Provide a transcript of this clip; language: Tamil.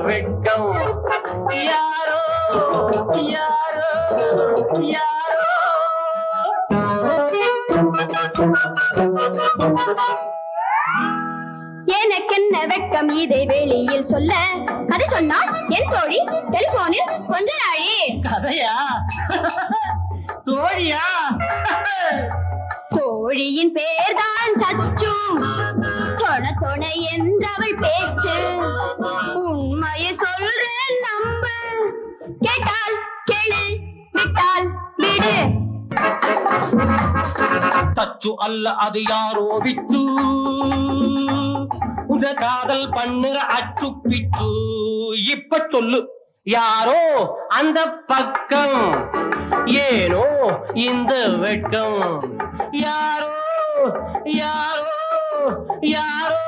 வெட்கம் யாரோ யாரோ யாரோ. எனக்கென்ன வெட்கம் இதை வெளியில் சொல்ல, கதை சொன்னால் என் தோழி டெலிபோனில் கொஞ்ச நாளே. கதையா? தோழியா? தோழியின் பேர்தான் சச்சு, தொண தொண என்றவள் பேச்சு. உண்மையை சொல்றேன் நம்பு, கேட்டால் கேளு, விட்டால் விடு. தச்சு அல்ல அது யாரோ விட்டு, உத காதல் பண்ணுற அச்சு பிச்சு. இப்ப சொல்லு யாரோ அந்த பக்கம், ஏனோ இந்த வெட்கம் யாரோ யாரோ யாரோ.